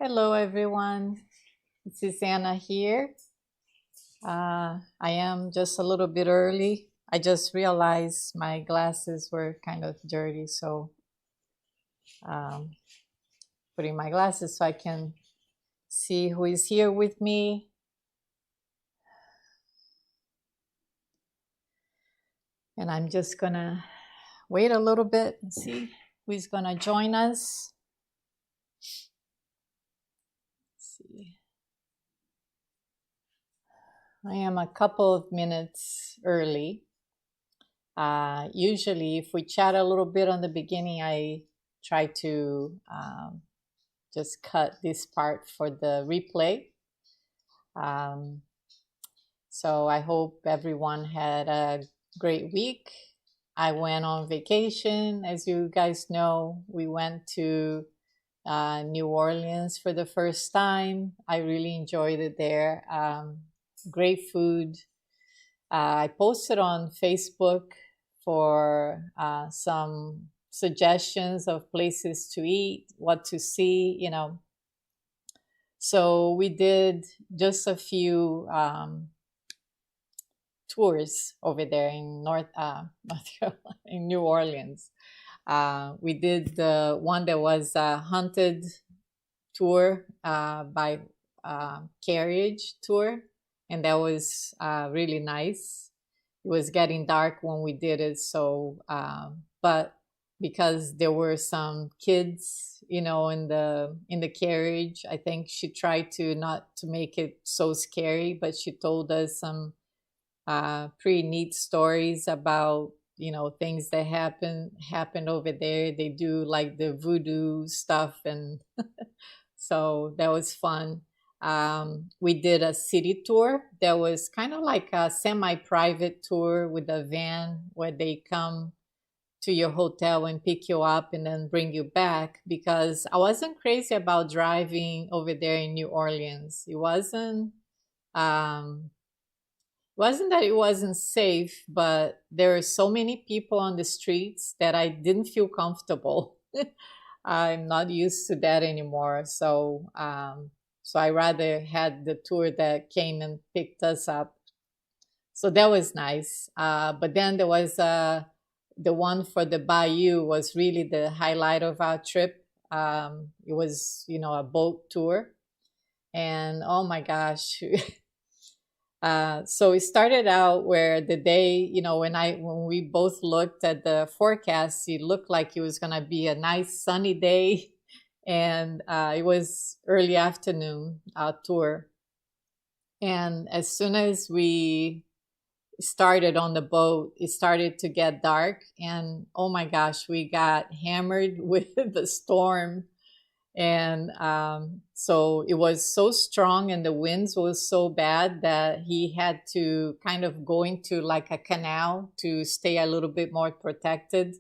Hello, everyone. This is Anna here. I am just a little bit early. I just realized my glasses were kind of dirty, so um, putting my glasses so I can see who is here with me. And I'm just gonna wait a little bit and see who is gonna join us. Let's see. I am a couple of minutes early. Usually, if we chat a little bit on the beginning, I try to just cut this part for the replay. Um, so I hope everyone had a great week. I went on vacation. As you guys know, we went to New Orleans for the first time. I really enjoyed it there. Great food. I posted on Facebook for some suggestions of places to eat, what to see. So we did just a few tours over there in North Carolina, in New Orleans. We did the one that was a haunted tour by carriage tour, and that was really nice. It was getting dark when we did it, so but because there were some kids, in the carriage, I think she tried to not to make it so scary, but she told us some pretty neat stories about things that happened over there. They do like the voodoo stuff, and so that was fun. We did a city tour that was kind of like a semi-private tour with a van where they come to your hotel and pick you up and then bring you back, because I wasn't crazy about driving over there in New Orleans. It wasn't that it wasn't safe, but there are so many people on the streets that I didn't feel comfortable. I'm not used to that anymore. So I rather had the tour that came and picked us up. So that was nice. But then there was the one for the Bayou was really the highlight of our trip. It was, a boat tour. And oh my gosh. So it started out where the day, when we both looked at the forecast, it looked like it was gonna be a nice sunny day, and it was early afternoon tour. And as soon as we started on the boat, it started to get dark, and oh my gosh, we got hammered with the storm. And so it was so strong and the winds was so bad that he had to kind of go into like a canal to stay a little bit more protected.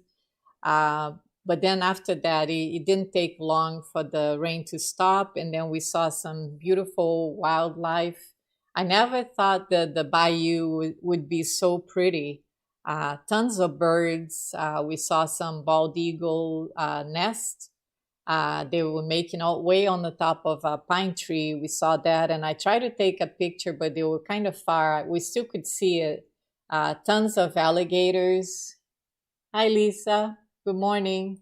uh, but then after that, it didn't take long for the rain to stop, and then we saw some beautiful wildlife. I never thought that the bayou would be so pretty. Tons of birds. We saw some bald eagle nests. They were making out way on the top of a pine tree. We saw that, and I tried to take a picture, but they were kind of far. We still could see it. Tons of alligators. Hi, Lisa. Good morning.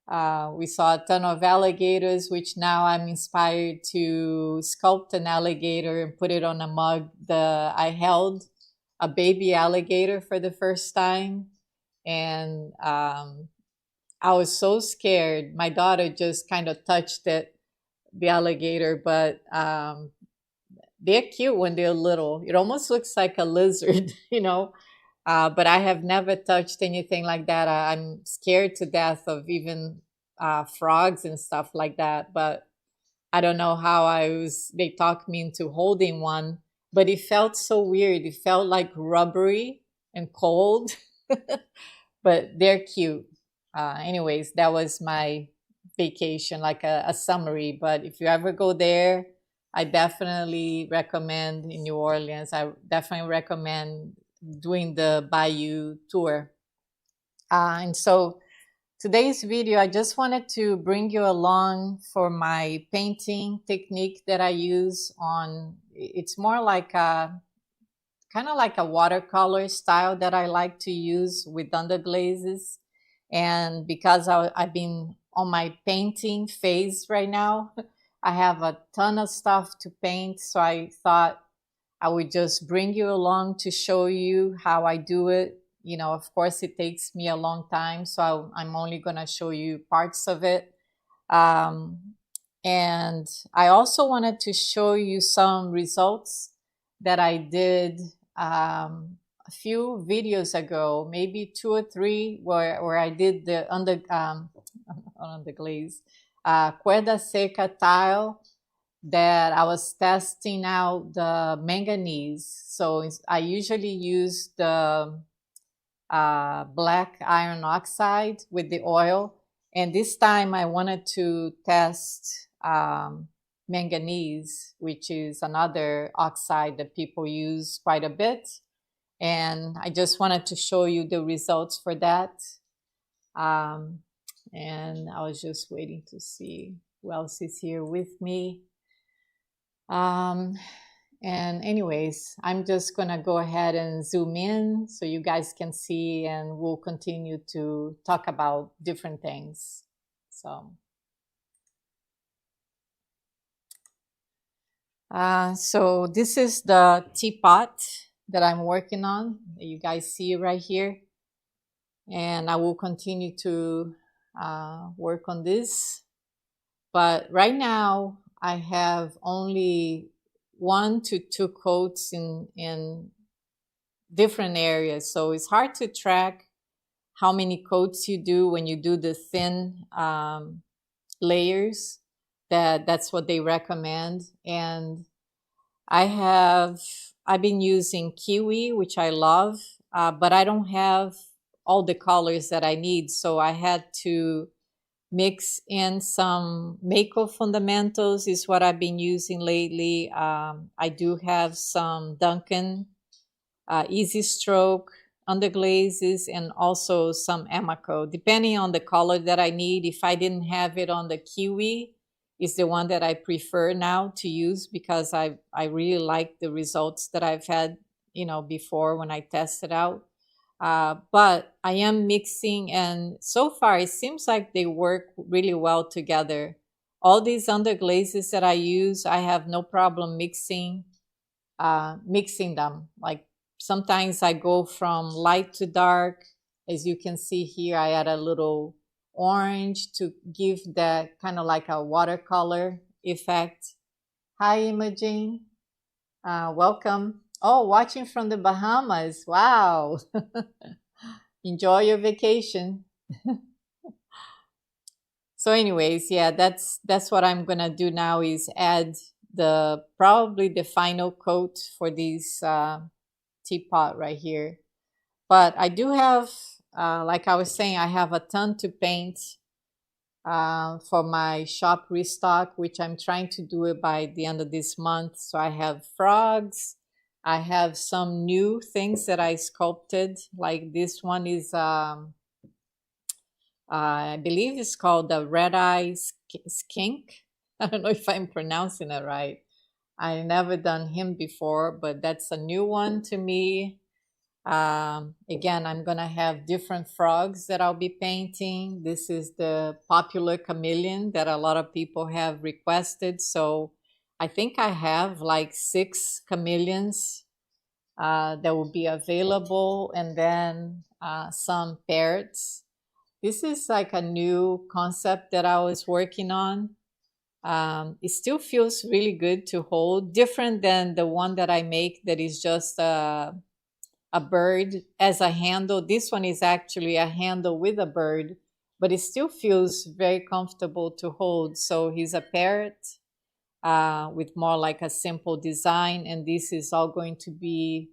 We saw a ton of alligators, which now I'm inspired to sculpt an alligator and put it on a mug. I held a baby alligator for the first time, and I was so scared. My daughter just kind of touched it, the alligator, but they're cute when they're little. It almost looks like a lizard, but I have never touched anything like that. I'm scared to death of even frogs and stuff like that. But I don't know how they talked me into holding one, but it felt so weird. It felt like rubbery and cold, but they're cute. Anyways, that was my vacation, like a summary. But if you ever go there, I definitely recommend in New Orleans. I definitely recommend doing the Bayou tour. And so Today's video, I just wanted to bring you along for my painting technique that I use on, it's more like a, kind of like a watercolor style that I like to use with underglazes. And because I've been on my painting phase right now, I have a ton of stuff to paint. So I thought I would just bring you along to show you how I do it. You know, of course, it takes me a long time, so I'm only going to show you parts of it. Um, and I also wanted to show you some results that I did a few videos ago, maybe 2 or 3, where I did the underglaze cuerda seca tile that I was testing out the manganese. So I usually use the black iron oxide with the oil. And this time I wanted to test manganese, which is another oxide that people use quite a bit. And I just wanted to show you the results for that. And I was just waiting to see who else is here with me. And anyways, I'm just gonna go ahead and zoom in so you guys can see, and we'll continue to talk about different things. So this is the teapot that I'm working on, that you guys see right here. And I will continue to work on this. But right now, I have only 1 to 2 coats in different areas. So it's hard to track how many coats you do when you do the thin layers. That's what they recommend. And I've been using Kiwi, which I love, but I don't have all the colors that I need. So I had to mix in some Mako fundamentals is what I've been using lately. I do have some Duncan Easy Stroke underglazes, and also some Amaco, depending on the color that I need. If I didn't have it on the Kiwi, is the one that I prefer now to use, because I really like the results that I've had, you know, before when I tested out. But I am mixing, and so far it seems like they work really well together. All these underglazes that I use, I have no problem mixing them. Like sometimes I go from light to dark. As you can see here, I add a little orange to give that kind of like a watercolor effect. Hi, Imogen. Welcome. Oh, watching from the Bahamas. Wow. Enjoy your vacation. So anyways, yeah, that's what I'm gonna do now, is add probably the final coat for this teapot right here. But I do have, like I was saying, I have a ton to paint for my shop restock, which I'm trying to do it by the end of this month. So I have frogs. I have some new things that I sculpted. Like this one is, I believe it's called the red eye skink. I don't know if I'm pronouncing it right. I never done him before, but that's a new one to me. Again, I'm gonna have different frogs that I'll be painting. This is the popular chameleon that a lot of people have requested. So I think I have like 6 chameleons that will be available, and then some parrots. This is like a new concept that I was working on. It still feels really good to hold, different than the one that I make that is just a bird as a handle. This one is actually a handle with a bird, but it still feels very comfortable to hold. So he's a parrot with more like a simple design, and this is all going to be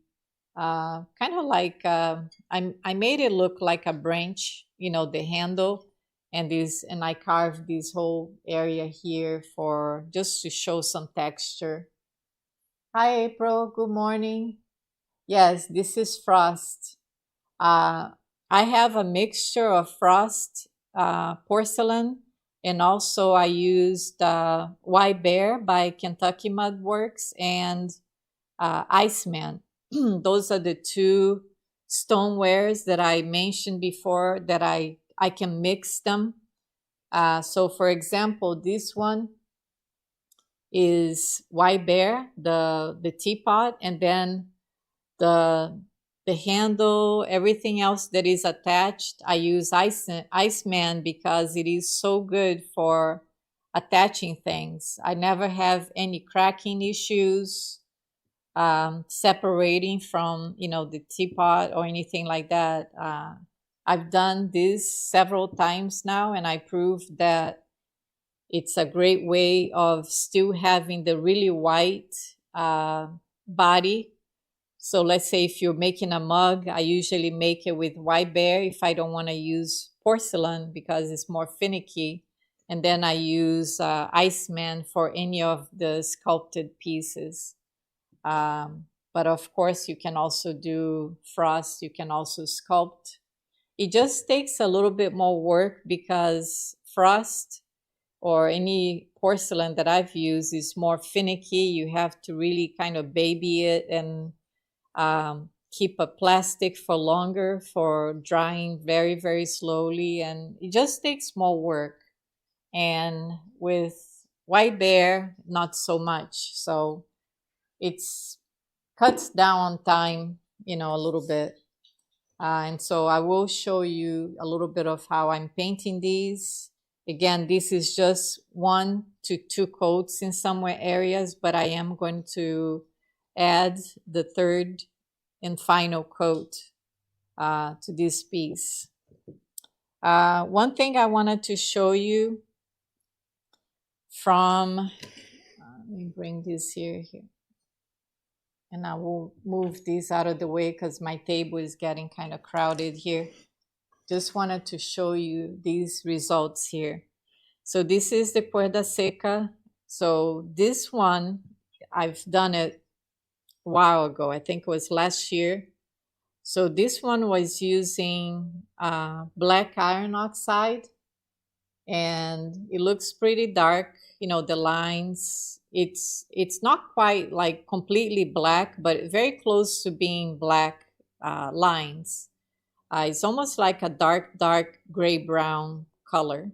kind of like I made it look like a branch, you know, the handle, and I carved this whole area here for just to show some texture. Hi, April. Good morning. Yes, this is frost. I have a mixture of frost porcelain, and also I used White Bear by Kentucky Mud Works and Iceman. Those are the two stonewares that I mentioned before that I can mix them. So for example, this one is White Bear, the teapot, and then the the handle, everything else that is attached. I use Iceman because it is so good for attaching things. I never have any cracking issues, separating from the teapot or anything like that. I've done this several times now, and I proved that it's a great way of still having the really white body. So let's say if you're making a mug, I usually make it with White Bear if I don't want to use porcelain because it's more finicky. And then I use Iceman for any of the sculpted pieces. But of course, you can also do frost, you can also sculpt. It just takes a little bit more work because frost or any porcelain that I've used is more finicky. You have to really kind of baby it and keep a plastic for longer for drying very, very slowly. And it just takes more work. And with White Bear, not so much. So it's cuts down on time, a little bit. And so I will show you a little bit of how I'm painting these. Again, this is just 1 to 2 coats in some areas, but I am going to add the third and final coat to this piece. One thing I wanted to show you from, let me bring this here. And I will move this out of the way because my table is getting kind of crowded here. Just wanted to show you these results here. So this is the cuerda seca. So this one, I've done it a while ago. I think it was last year. So this one was using black iron oxide, and it looks pretty dark. The lines, it's not quite like completely black, but very close to being black lines. It's almost like a dark gray brown color.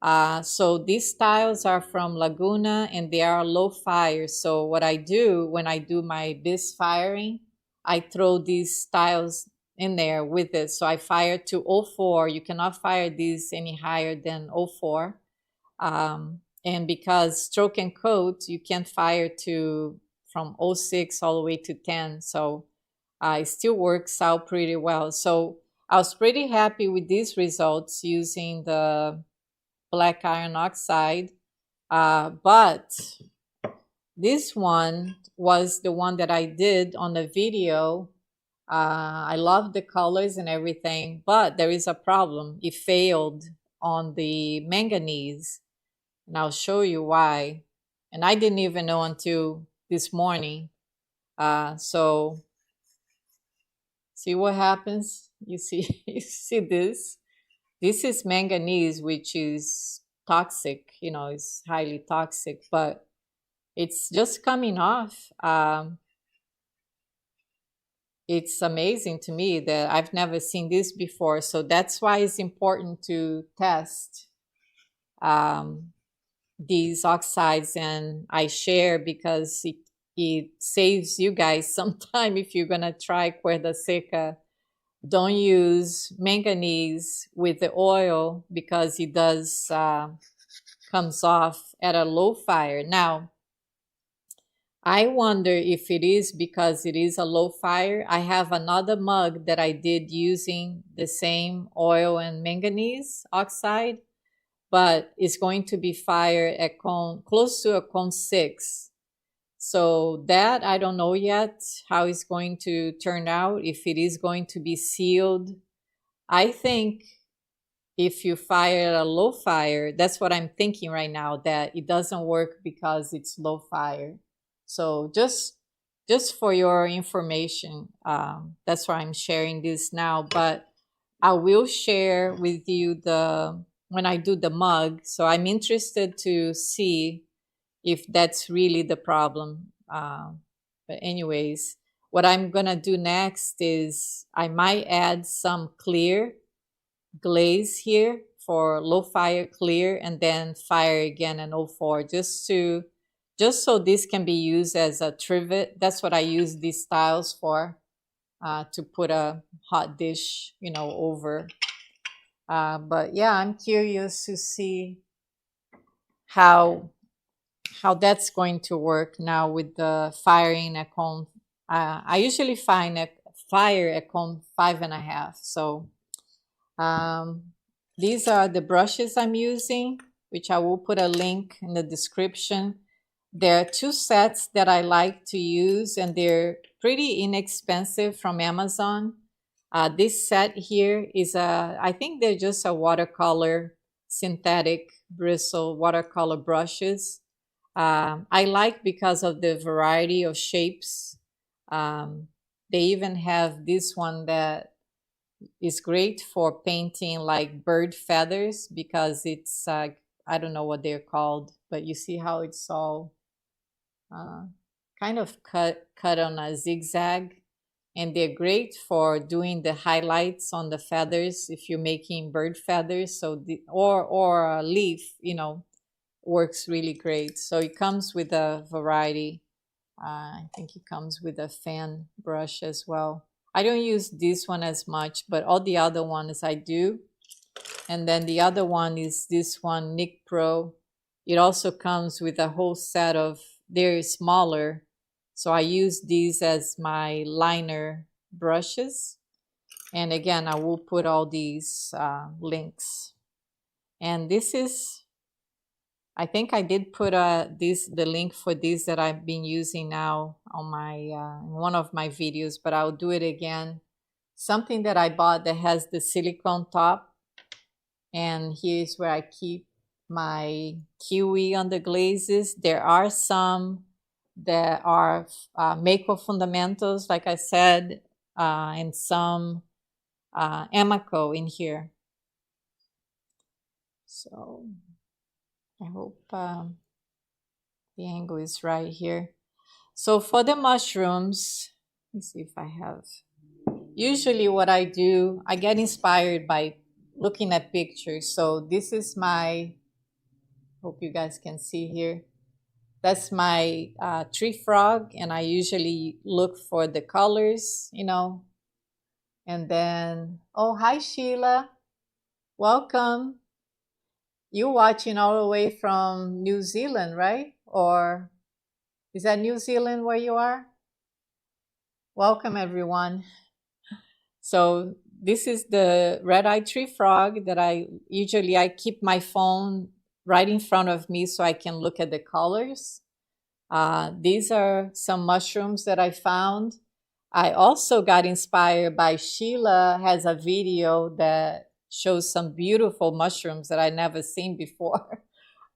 So these tiles are from Laguna and they are low fire. So what I do when I do my bisque firing, I throw these tiles in there with it. So I fire to 04. You cannot fire these any higher than 04. And because stroke and coat, you can't fire to from 06 all the way to 10. So it still works out pretty well. So I was pretty happy with these results using the black iron oxide. But this one was the one that I did on the video. I love the colors and everything, but there is a problem. It failed on the manganese. And I'll show you why. And I didn't even know until this morning. So see what happens? You see, you see this? This is manganese, which is toxic, it's highly toxic, but it's just coming off. It's amazing to me that I've never seen this before. So that's why it's important to test these oxides, and I share because it saves you guys some time if you're gonna try cuerda seca. Don't use manganese with the oil because it does comes off at a low fire. Now, I wonder if it is because it is a low fire. I have another mug that I did using the same oil and manganese oxide, but it's going to be fired at close to a cone 6. So that I don't know yet how it's going to turn out, if it is going to be sealed. I think if you fire at a low fire, that's what I'm thinking right now, that it doesn't work because it's low fire. So just for your information, that's why I'm sharing this now. But I will share with you when I do the mug. So I'm interested to see if that's really the problem. But anyways, what I'm gonna do next is I might add some clear glaze here for low fire clear, and then fire again and 04, just so this can be used as a trivet. That's what I use these styles for, to put a hot dish, over. But yeah, I'm curious to see how that's going to work now with the firing at cone. I usually fire at cone 5.5. So these are the brushes I'm using, which I will put a link in the description. There are two sets that I like to use, and they're pretty inexpensive from Amazon. This set here is I think they're just a watercolor, synthetic bristle watercolor brushes. I like because of the variety of shapes. They even have this one that is great for painting like bird feathers, because it's I don't know what they're called, but you see how it's all kind of cut on a zigzag, and they're great for doing the highlights on the feathers if you're making bird feathers. So or a leaf, works really great. So it comes with a variety. I think it comes with a fan brush as well. I don't use this one as much, but all the other ones I do. And then the other one is this one, Nick Pro. It also comes with a whole set of, they're smaller. So I use these as my liner brushes. And again, I will put all these links. And this is, I think I did put the link for this that I've been using now on my one of my videos, but I'll do it again. Something that I bought that has the silicone top, and here's where I keep my Kiwi Underglazes. There are some that are Mako Fundamentals, like I said, and some Emako in here. So I hope the angle is right here. So for the mushrooms, let me see if I have. Usually what I do, I get inspired by looking at pictures. So this is my, hope you guys can see here. That's my tree frog, and I usually look for the colors, And then, oh, hi Sheila, welcome. You watching all the way from New Zealand, right? Or is that New Zealand where you are? Welcome, everyone. So this is the red-eyed tree frog that I keep my phone right in front of me so I can look at the colors. These are some mushrooms that I found. I also got inspired by Sheila has a video that shows some beautiful mushrooms that I never seen before.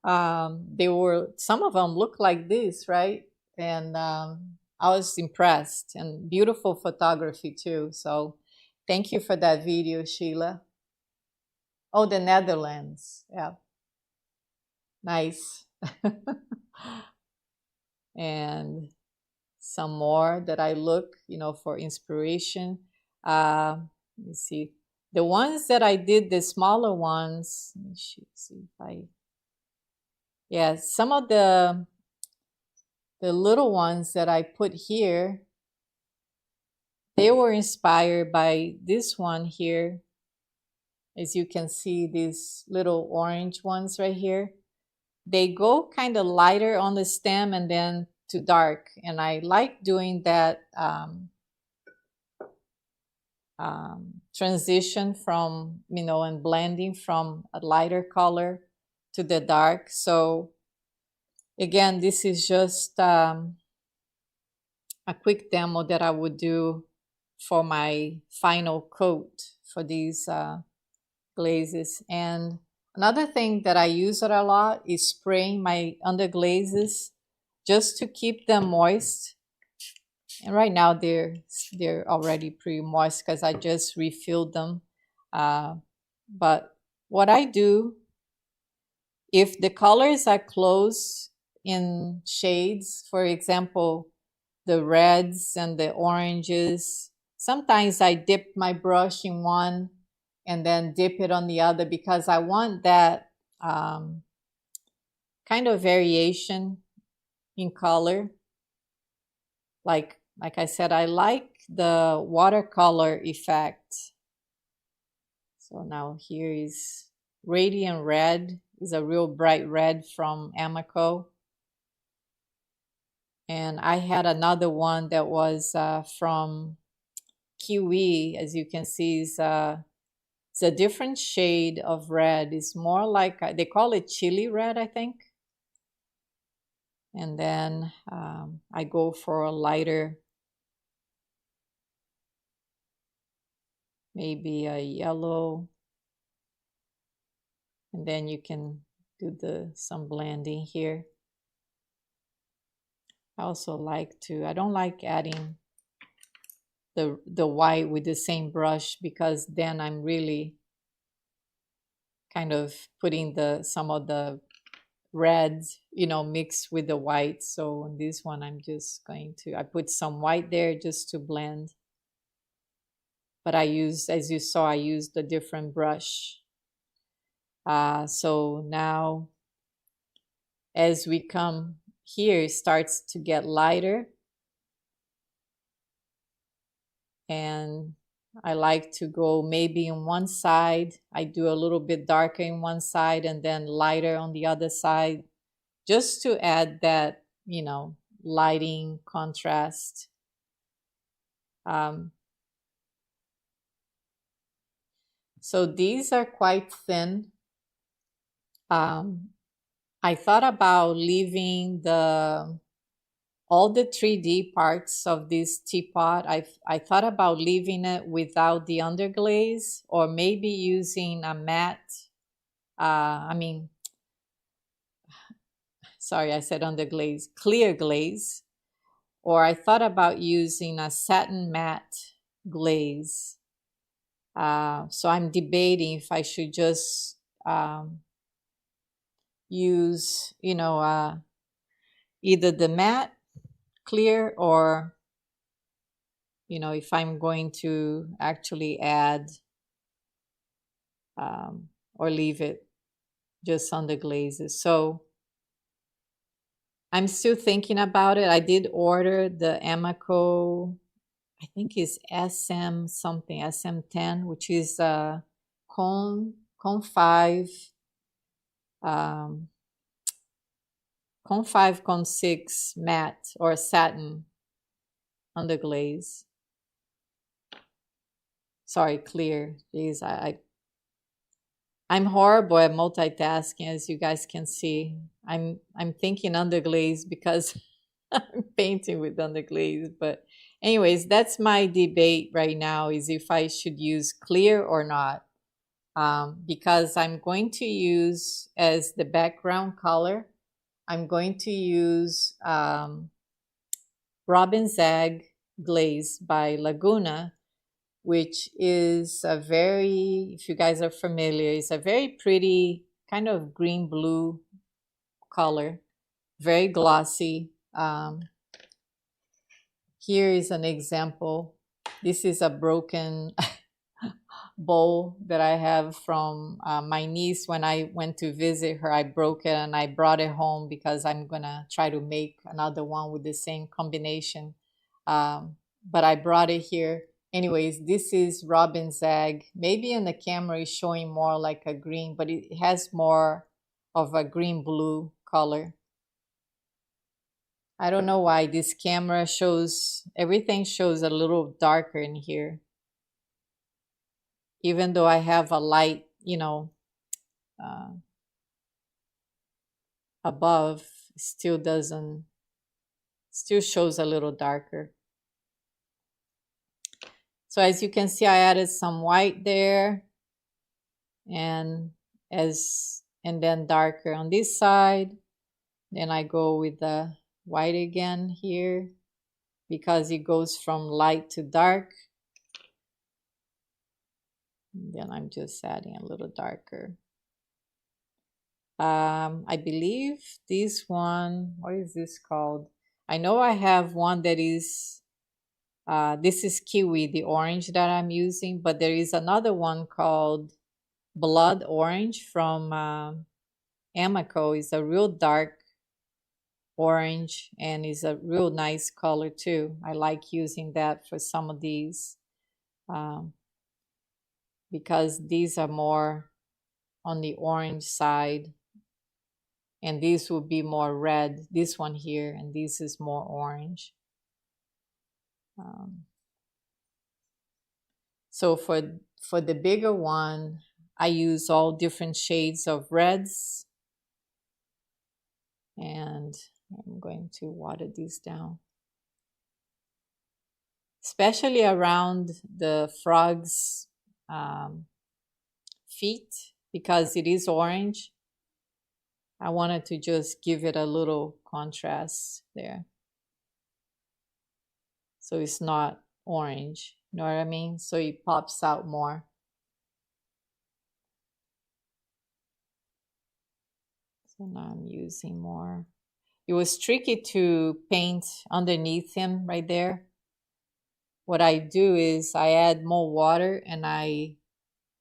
Some of them look like this, right? And I was impressed, and beautiful photography too. So thank you for that video, Sheila. Oh, the Netherlands. Yeah. Nice. And some more that I look, for inspiration. Let me see. The ones that I did, the smaller ones, let me see if I, yeah, some of the little ones that I put here, they were inspired by this one here. As you can see, these little orange ones right here, they go kind of lighter on the stem and then to dark. And I like doing that transition from, and blending from a lighter color to the dark. So again, this is just a quick demo that I would do for my final coat for these glazes. And another thing that I use it a lot is spraying my underglazes just to keep them moist. And right now they're already pretty moist because I just refilled them. But what I do, if the colors are close in shades, for example, the reds and the oranges, sometimes I dip my brush in one and then dip it on the other because I want that kind of variation in color. Like I said, I like the watercolor effect. So now here is Radiant Red, is a real bright red from Amaco. And I had another one that was from Kiwi, as you can see, it's a different shade of red. It's more like, they call it chili red, I think. And then I go for a lighter, maybe a yellow. And then you can do some blending here. I also like to, I don't like adding the white with the same brush because then I'm really kind of putting some of the reds, mixed with the white. So on this one, I'm just going to, I put some white there just to blend. But I used, as you saw, I used a different brush. So now as we come here, it starts to get lighter. And I like to go maybe on one side. I do a little bit darker in one side and then lighter on the other side, just to add that, lighting contrast. So these are quite thin. I thought about leaving all the 3D parts of this teapot. I thought about leaving it without the underglaze, or maybe using a matte, sorry, I said underglaze, clear glaze. Or I thought about using a satin matte glaze. So I'm debating if I should just use, either the matte clear, or, if I'm going to actually add or leave it just underglazes. So I'm still thinking about it. I did order the Amaco, I think it's SM something, SM10, which is cone 5, cone 5, cone 6 matte or satin underglaze. Sorry, clear. Jeez, I'm horrible at multitasking, as you guys can see. I'm thinking underglaze because I'm painting with underglaze. But anyways, that's my debate right now, is if I should use clear or not. Because I'm going to use, as the background color, I'm going to use Robin's Egg Glaze by Laguna, which is a very, if you guys are familiar, it's a very pretty kind of green-blue color, very glossy. Here is an example. This is a broken bowl that I have from my niece. When I went to visit her, I broke it and I brought it home because I'm gonna try to make another one with the same combination. But I brought it here. Anyways, this is Robin's Egg. Maybe in the camera it's showing more like a green, but it has more of a green-blue color. I don't know why this camera shows, everything shows a little darker in here. Even though I have a light, above, still shows a little darker. So as you can see, I added some white there, and then darker on this side. Then I go with the white again here, because it goes from light to dark. And then I'm just adding a little darker. I believe this one, what is this called? I know I have one that is, this is Kiwi, the orange that I'm using, but there is another one called Blood Orange from Amico. It's a real dark orange and is a real nice color too. I like using that for some of these um, because these are more on the orange side, and these will be more red, this one here, and this is more orange. Um, so for the bigger one, I use all different shades of reds, and I'm going to water these down, especially around the frog's feet, because it is orange. I wanted to just give it a little contrast there, so it's not orange, you know what I mean? So it pops out more. So now I'm using more. It was tricky to paint underneath him right there. What I do is I add more water and I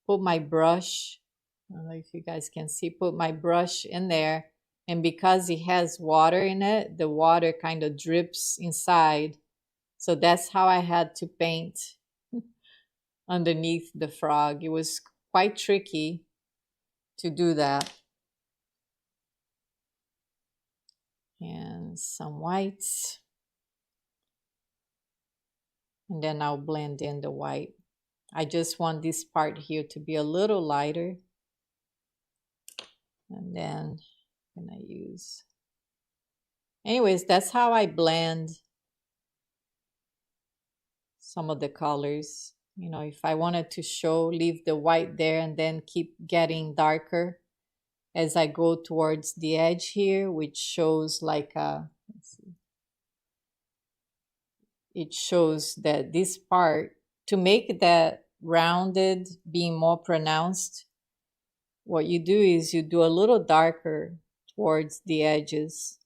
put my brush, I don't know if you guys can see, put my brush in there. And because it has water in it, the water kind of drips inside. So that's how I had to paint underneath the frog. It was quite tricky to do that. And some whites. And then I'll blend in the white. I just want this part here to be a little lighter. And then I'm gonna use, anyways, that's how I blend some of the colors. You know, if I wanted to show, leave the white there and then keep getting darker as I go towards the edge here, which shows like a, let's see, it shows that this part, to make that rounded being more pronounced, what you do is you do a little darker towards the edges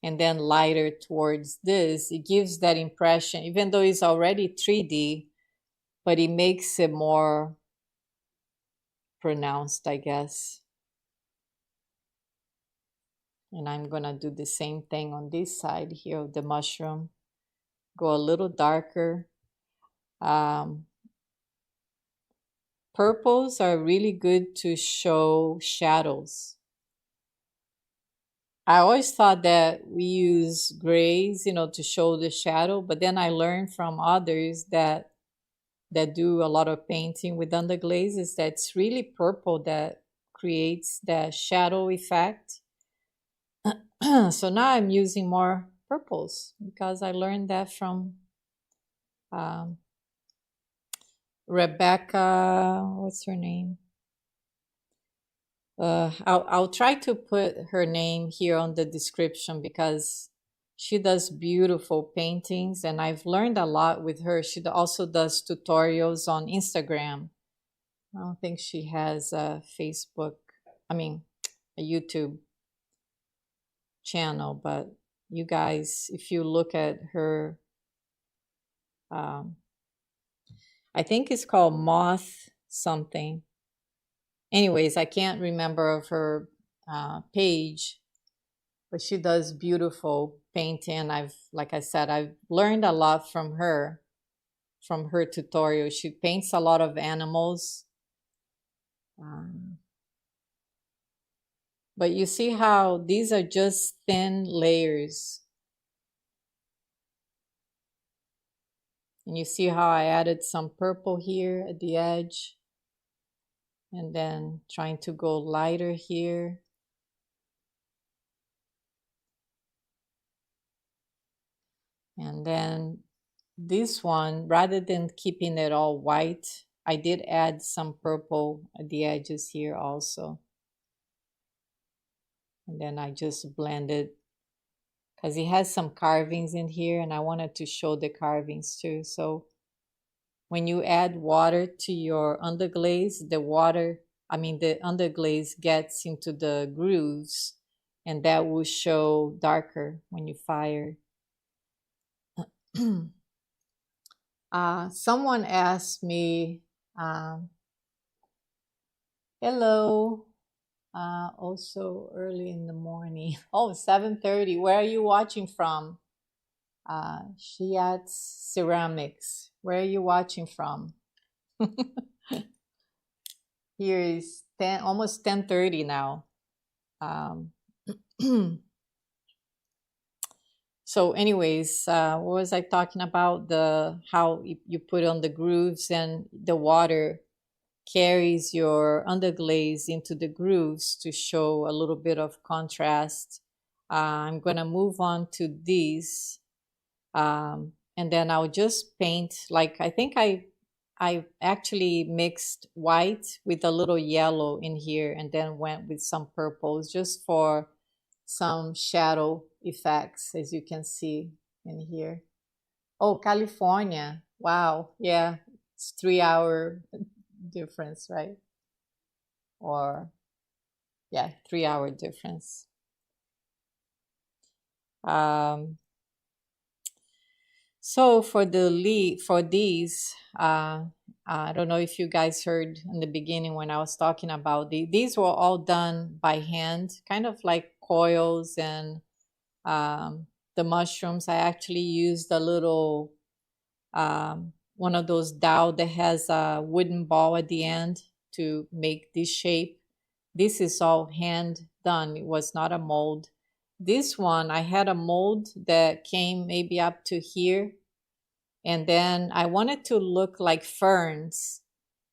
and then lighter towards this. It gives that impression, even though it's already 3D, but it makes it more pronounced, I guess. And I'm gonna do the same thing on this side here of the mushroom. Go a little darker. Purples are really good to show shadows. I always thought that we use grays, you know, to show the shadow, but then I learned from others that do a lot of painting with underglazes that it's really purple that creates that shadow effect. So now I'm using more purples because I learned that from um, Rebecca. What's her name? I'll try to put her name here on the description because she does beautiful paintings and I've learned a lot with her. She also does tutorials on Instagram. I don't think she has a Facebook, I mean, a YouTube channel, but you guys, if you look at her, um, I think it's called Moth something. Anyways, I can't remember of her page, but she does beautiful painting. Like I said, I've learned a lot from her tutorial. She paints a lot of animals. But you see how these are just thin layers. And you see how I added some purple here at the edge. And then trying to go lighter here. And then this one, rather than keeping it all white, I did add some purple at the edges here also. And then I just blended because it has some carvings in here and I wanted to show the carvings too. So when you add water to your underglaze, the underglaze gets into the grooves and that will show darker when you fire. Someone asked me, hello, also early in the morning. Oh, 7:30. Where are you watching from? Shiat's Ceramics. Where are you watching from? Here is 10, almost 10:30 now. So anyways, what was I talking about? The how you put on the grooves and the water carries your underglaze into the grooves to show a little bit of contrast. I'm gonna move on to these, and then I'll just paint. Like I think I actually mixed white with a little yellow in here, and then went with some purples just for some shadow effects, as you can see in here. Oh, California! Wow, yeah, it's 3 hour difference, right? Or yeah, 3 hour difference. Um, so for these, I don't know if you guys heard in the beginning when I was talking about these were all done by hand, kind of like coils and the mushrooms. I actually used a little one of those dowel that has a wooden ball at the end to make this shape. This is all hand done. It was not a mold. This one, I had a mold that came maybe up to here. And then I wanted to look like ferns.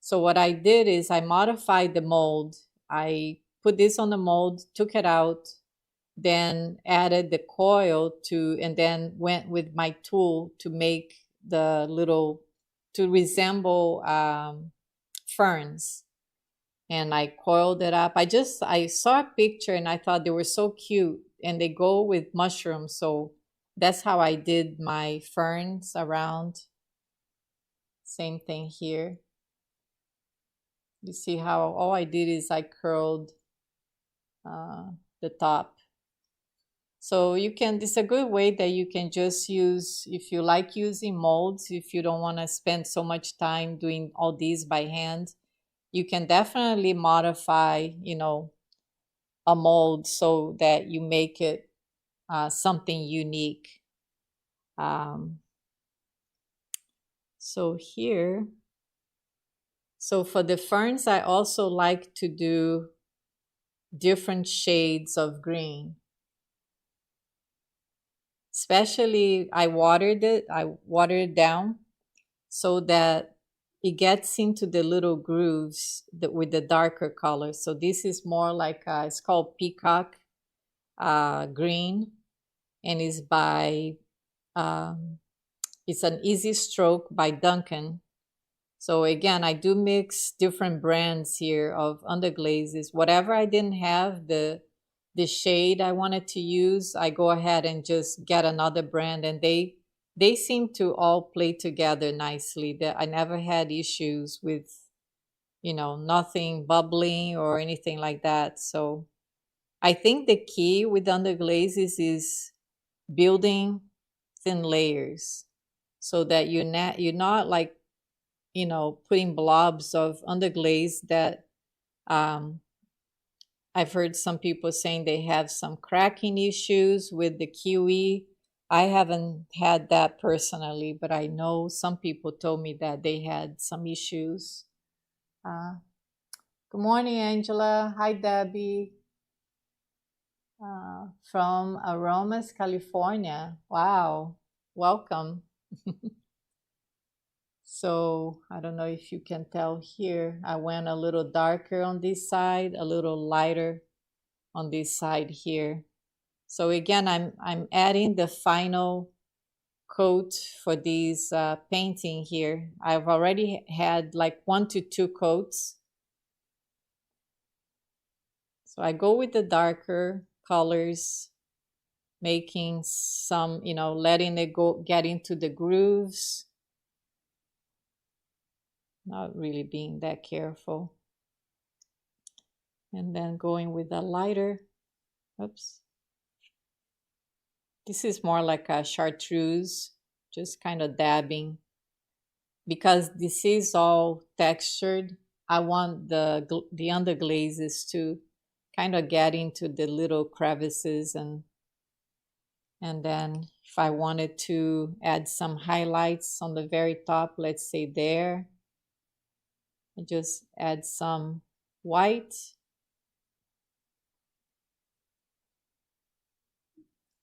So what I did is I modified the mold. I put this on the mold, took it out, then added the coil to, and then went with my tool to make the little, to resemble ferns. And I coiled it up. I saw a picture and I thought they were so cute and they go with mushrooms. So that's how I did my ferns around. Same thing here. You see how all I did is I curled the top. So you can, it's a good way that you can just use, if you like using molds, if you don't want to spend so much time doing all these by hand, you can definitely modify, a mold so that you make it something unique. So here, so for the ferns, I also like to do different shades of green. Especially I watered it down so that it gets into the little grooves with the darker color. So this is more like it's called peacock green, and it's by it's an easy stroke by Duncan. So again, I do mix different brands here of underglazes. Whatever I didn't have the shade I wanted to use, I go ahead and just get another brand, and they seem to all play together nicely. That I never had issues with, nothing bubbling or anything like that. So I think the key with underglazes is building thin layers so that you're not like putting blobs of underglaze that I've heard some people saying they have some cracking issues with the kiwi. I haven't had that personally, but I know some people told me that they had some issues. Good morning, Angela. Hi, Debbie. From Aromas, California. Wow. Welcome. So I don't know if you can tell here, I went a little darker on this side, a little lighter on this side here. So again, I'm adding the final coat for these painting here. I've already had like 1 to 2 coats. So I go with the darker colors making some, letting it go, get into the grooves. Not really being that careful. And then going with a lighter. Oops. This is more like a chartreuse, just kind of dabbing. Because this is all textured, I want the underglazes to kind of get into the little crevices, and then if I wanted to add some highlights on the very top, let's say there, I just add some white.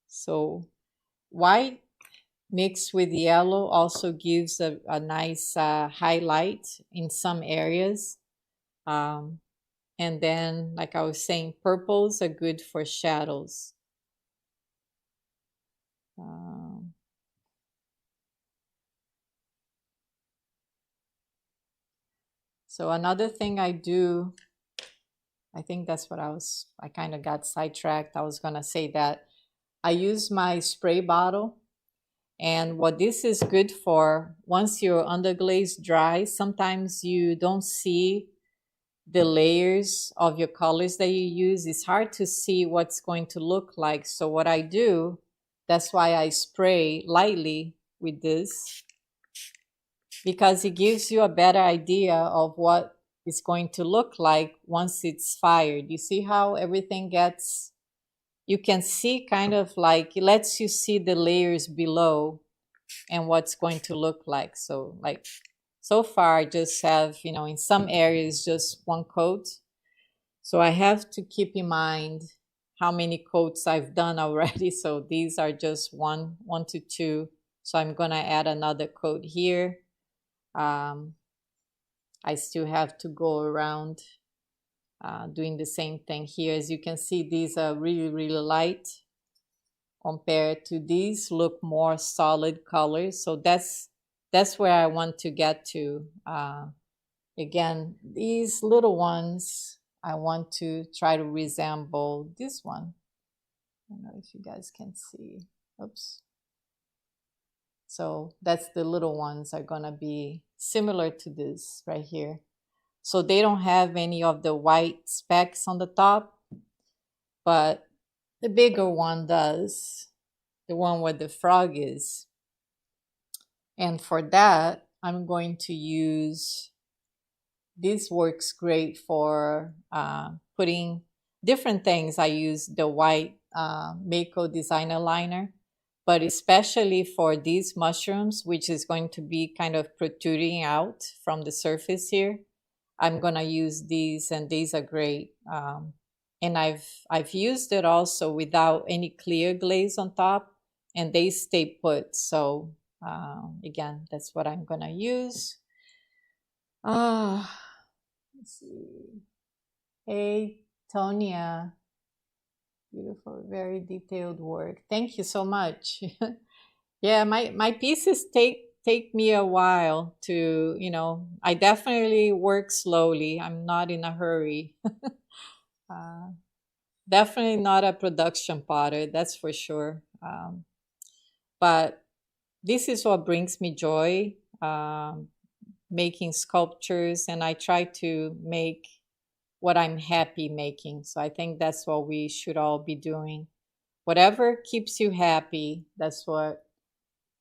So white mixed with yellow also gives a nice highlight in some areas. And then, like I was saying, purples are good for shadows. So another thing I do, I think that's what I kind of got sidetracked. I was going to say that I use my spray bottle. And what this is good for, once your underglaze dries, sometimes you don't see the layers of your colors that you use. It's hard to see what's going to look like. So what I do, that's why I spray lightly with this, because it gives you a better idea of what it's going to look like once it's fired. You see how everything gets, you can see kind of like, it lets you see the layers below and what's going to look like. So like, so far I just have, in some areas just one coat. So I have to keep in mind how many coats I've done already. So these are just one to two. So I'm gonna add another coat here. I still have to go around doing the same thing here. As you can see, these are really, really light compared to these look more solid colors. So that's where I want to get to. Again, these little ones, I want to try to resemble this one. I don't know if you guys can see. Oops. So that's the little ones are gonna be similar to this right here. So they don't have any of the white specks on the top, but the bigger one does, the one where the frog is. And for that, I'm going to use, this works great for putting different things. I use the white Mako designer liner, but especially for these mushrooms, which is going to be kind of protruding out from the surface here, I'm gonna use these, and these are great. And I've used it also without any clear glaze on top, and they stay put. So again, that's what I'm gonna use. Let's see. Hey, Tonya. Beautiful, very detailed work. Thank you so much. Yeah, my pieces take me a while to, I definitely work slowly. I'm not in a hurry. Definitely not a production potter, that's for sure. But this is what brings me joy, making sculptures, and I try to make what I'm happy making. So I think that's what we should all be doing. Whatever keeps you happy, that's what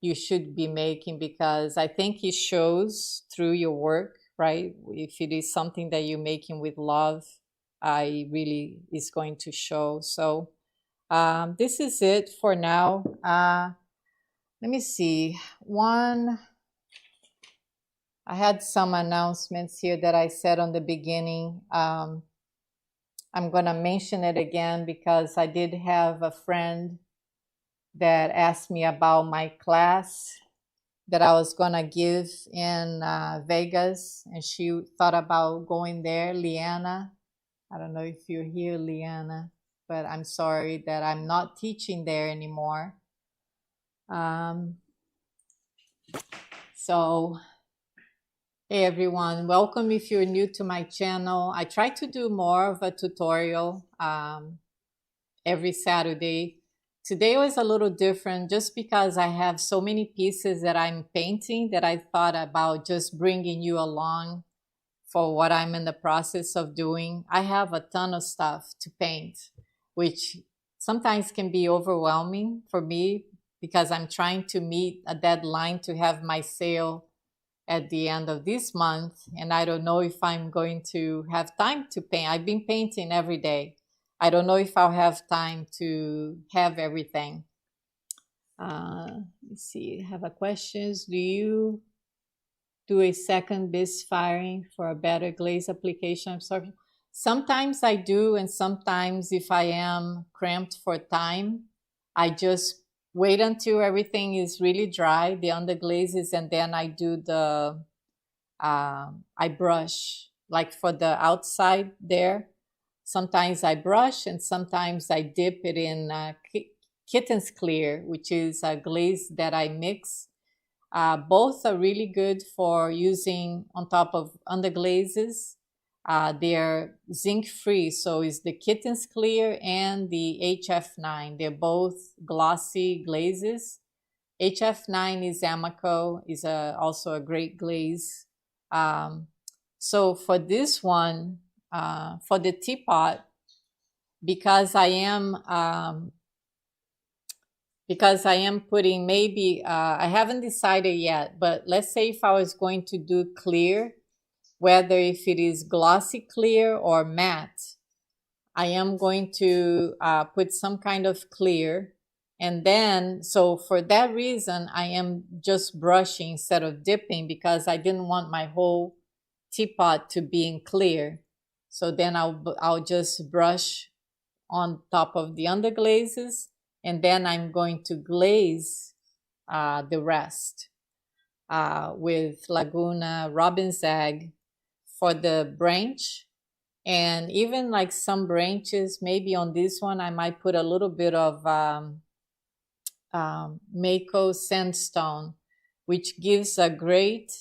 you should be making, because I think it shows through your work, right? If it is something that you're making with love, I really is going to show. So this is it for now. Let me see. I had some announcements here that I said on the beginning. I'm going to mention it again because I did have a friend that asked me about my class that I was going to give in Vegas, and she thought about going there, Liana. I don't know if you're here, Liana, but I'm sorry that I'm not teaching there anymore. So, hey everyone, welcome if you're new to my channel. I try to do more of a tutorial every Saturday. Today was a little different just because I have so many pieces that I'm painting that I thought about just bringing you along for what I'm in the process of doing. I have a ton of stuff to paint, which sometimes can be overwhelming for me because I'm trying to meet a deadline to have my sale at the end of this month. And I don't know if I'm going to have time to paint. I've been painting every day. I don't know if I'll have time to have everything. Let's see, I have a questions. Do you do a second bisque firing for a better glaze application absorption? Sometimes I do, and sometimes if I am cramped for time, I just wait until everything is really dry, the underglazes, and then I do the, I brush, like for the outside there. Sometimes I brush and sometimes I dip it in Kitten's Clear, which is a glaze that I mix. Both are really good for using on top of underglazes. They're zinc free, so it's the Kitten's Clear and the HF9. They're both glossy glazes. HF9 is Amaco, is also a great glaze. So for this one, for the teapot, because I am putting maybe, I haven't decided yet, but let's say if I was going to do clear, whether if it is glossy clear or matte, I am going to put some kind of clear. And then, so for that reason, I am just brushing instead of dipping because I didn't want my whole teapot to be in clear. So then I'll just brush on top of the underglazes, and then I'm going to glaze the rest with Laguna Robin's Egg for the branch. And even like some branches, maybe on this one, I might put a little bit of Mako sandstone, which gives a great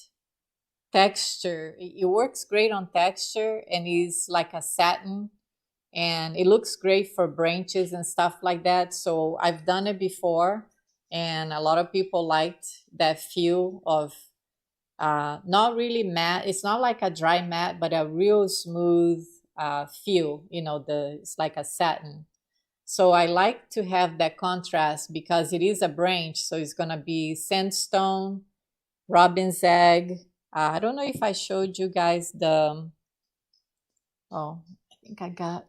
texture. It works great on texture and is like a satin, and it looks great for branches and stuff like that. So I've done it before, and a lot of people liked that feel of not really matte. It's not like a dry matte, but a real smooth feel. You know, it's like a satin. So I like to have that contrast because it is a branch. So it's gonna be sandstone, robin's egg. I don't know if I showed you guys the. Oh, I think I got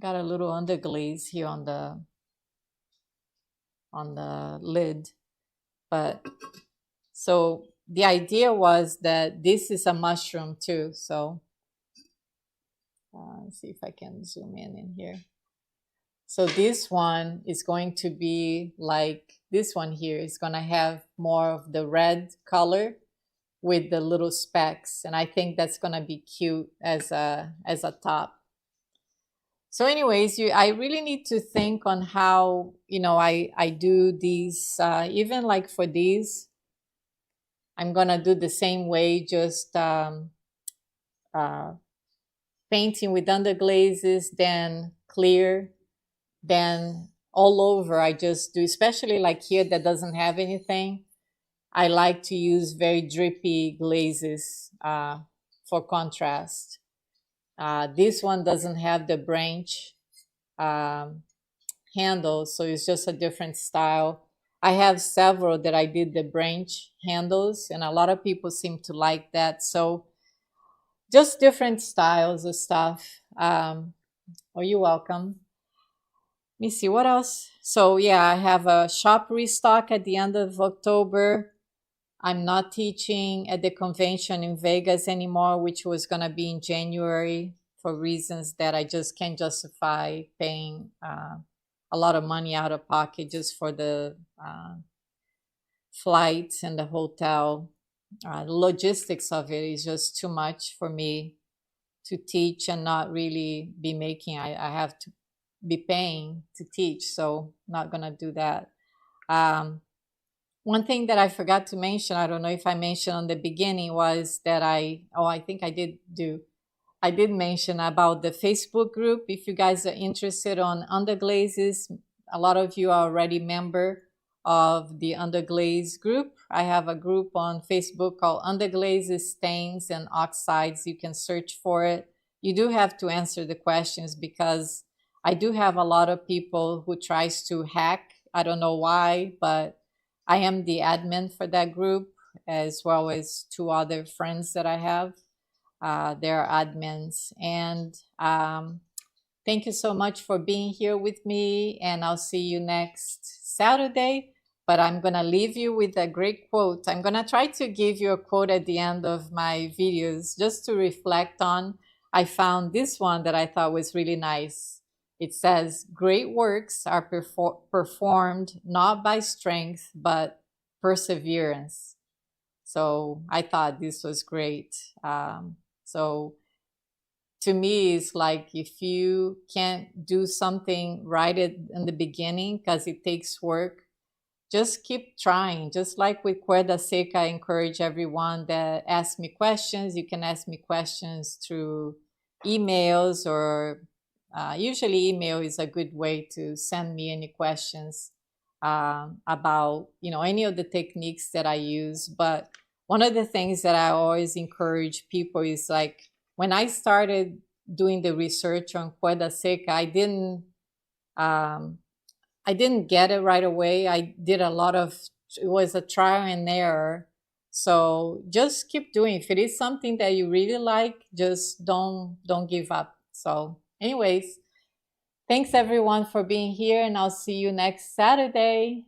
a little underglaze here on the lid, but so the idea was that this is a mushroom too. So let's see if I can zoom in here. So this one is going to be like this one here is going to have more of the red color with the little specks, and I think that's going to be cute as a top. So anyways, I really need to think on how, I do these, even like for these, I'm going to do the same way, just painting with underglazes, then clear, then all over I just do, especially like here that doesn't have anything. I like to use very drippy glazes for contrast. This one doesn't have the branch handle, so it's just a different style. I have several that I did the branch handles, and a lot of people seem to like that. So just different styles of stuff. You're welcome. Let me see what else. So yeah, I have a shop restock at the end of October. I'm not teaching at the convention in Vegas anymore, which was going to be in January for reasons that I just can't justify paying a lot of money out of pocket just for the flights and the hotel. The logistics of it is just too much for me to teach and not really be making. I have to be paying to teach, so not going to do that. One thing that I forgot to mention, I don't know if I mentioned on the beginning, was that I think I did mention about the Facebook group. If you guys are interested on underglazes, a lot of you are already member of the Underglaze group. I have a group on Facebook called Underglazes, Stains, and Oxides. You can search for it. You do have to answer the questions because I do have a lot of people who tries to hack. I don't know why, but I am the admin for that group, as well as two other friends that I have. They're admins. And thank you so much for being here with me. And I'll see you next Saturday. But I'm going to leave you with a great quote. I'm going to try to give you a quote at the end of my videos just to reflect on. I found this one that I thought was really nice. It says, great works are performed not by strength, but perseverance. So I thought this was great. So to me, it's like if you can't do something right in the beginning because it takes work, just keep trying. Just like with Cuerda Seca, I encourage everyone that asks me questions. You can ask me questions through emails, or usually email is a good way to send me any questions about any of the techniques that I use. But one of the things that I always encourage people is like when I started doing the research on Cuerda Seca, I didn't get it right away. I did a lot of, it was a trial and error. So just keep doing. If it is something that you really like, just don't give up. So anyways, thanks everyone for being here, and I'll see you next Saturday.